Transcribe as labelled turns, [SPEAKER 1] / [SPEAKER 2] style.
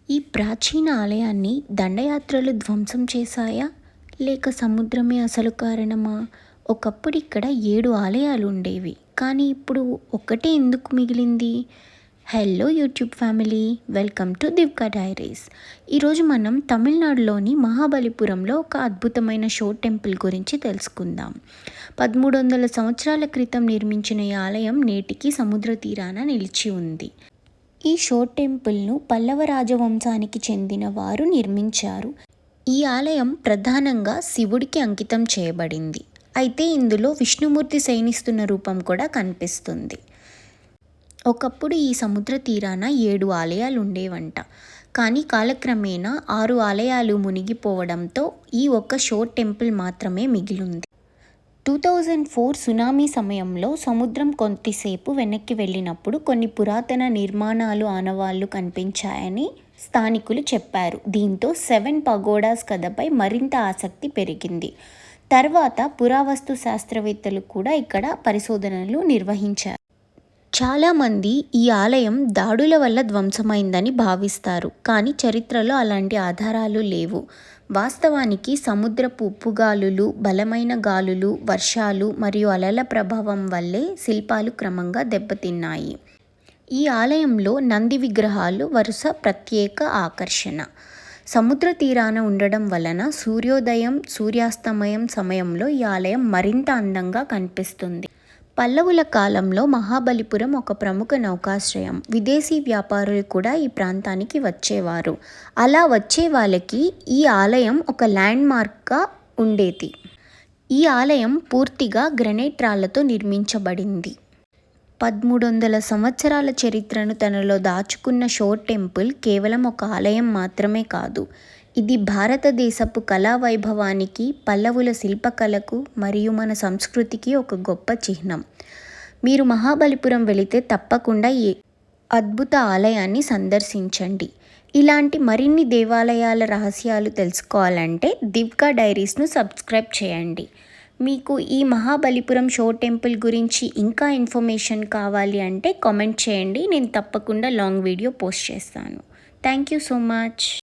[SPEAKER 1] ఈ ప్రాచీన ఆలయాన్ని దండయాత్రలు ధ్వంసం చేశాయా? లేక సముద్రమే అసలు కారణమా? ఒకప్పుడు ఇక్కడ 7 ఆలయాలు ఉండేవి. కానీ ఇప్పుడు ఒక్కటే ఎందుకు మిగిలింది? Hello YouTube family, welcome to Divka diaries. ఈరోజు మనం తమిళనాడులోని మహాబలిపురంలో ఒక అద్భుతమైన షో టెంపుల్ గురించి తెలుసుకుందాం. 1300 సంవత్సరాల క్రితం నిర్మించిన ఈ ఆలయం నేటికి సముద్ర తీరాన నిలిచి ఉంది. ఈ షో టెంపుల్ను పల్లవ రాజవంశానికి చెందిన వారు నిర్మించారు. ఈ ఆలయం ప్రధానంగా శివుడికి అంకితం చేయబడింది. అయితే ఇందులో విష్ణుమూర్తి శయనిస్తున్న రూపం కూడా కనిపిస్తుంది. ఒకప్పుడు ఈ సముద్ర తీరాన 7 ఆలయాలు ఉండేవంట. కానీ కాలక్రమేణా 6 ఆలయాలు మునిగిపోవడంతో ఈ ఒక్క షో టెంపుల్ మాత్రమే మిగిలింది. 2004 సునామీ సమయంలో సముద్రం కొద్దిసేపు వెనక్కి వెళ్ళినప్పుడు కొన్ని పురాతన నిర్మాణాలు ఆనవాళ్లు కనిపించాయని స్థానికులు చెప్పారు. దీంతో 7 పగోడాస్ కథపై మరింత ఆసక్తి పెరిగింది. తర్వాత పురావస్తు శాస్త్రవేత్తలు కూడా ఇక్కడ పరిశోధనలు నిర్వహించారు. చాలామంది ఈ ఆలయం దాడుల వల్ల ధ్వంసమైందని భావిస్తారు. కానీ చరిత్రలో అలాంటి ఆధారాలు లేవు. వాస్తవానికి సముద్రపు ఉప్పుగాలులు, బలమైన గాలులు, వర్షాలు మరియు అలల ప్రభావం వల్లే శిల్పాలు క్రమంగా దెబ్బతిన్నాయి. ఈ ఆలయంలో నంది విగ్రహాలు వరుస ప్రత్యేక ఆకర్షణ. సముద్ర తీరాన ఉండడం వలన సూర్యోదయం, సూర్యాస్తమయం సమయంలో ఈ ఆలయం మరింత అందంగా కనిపిస్తుంది. పల్లవుల కాలంలో మహాబలిపురం ఒక ప్రముఖ నౌకాశ్రయం. విదేశీ వ్యాపారులు కూడా ఈ ప్రాంతానికి వచ్చేవారు. అలా వచ్చే వాళ్ళకి ఈ ఆలయం ఒక ల్యాండ్ మార్క్గా ఉండేది. ఈ ఆలయం పూర్తిగా గ్రనైట్ రాళ్లతో నిర్మించబడింది. 1300 సంవత్సరాల చరిత్రను తనలో దాచుకున్న షో టెంపుల్ కేవలం ఒక ఆలయం మాత్రమే కాదు. ఇది భారతదేశపు కళా వైభవానికి, పల్లవుల శిల్పకళకు మరియు మన సంస్కృతికి ఒక గొప్ప చిహ్నం. మీరు మహాబలిపురం వెళితే తప్పకుండా ఈ అద్భుత ఆలయాన్ని సందర్శించండి. ఇలాంటి మరిన్ని దేవాలయాల రహస్యాలు తెలుసుకోవాలంటే దివ్కా డైరీస్ను సబ్స్క్రైబ్ చేయండి. మీకు ఈ మహాబలిపురం షో టెంపుల్ గురించి ఇంకా ఇన్ఫర్మేషన్ కావాలి అంటే కామెంట్ చేయండి. నేను తప్పకుండా లాంగ్ వీడియో పోస్ట్ చేస్తాను. Thank you so much.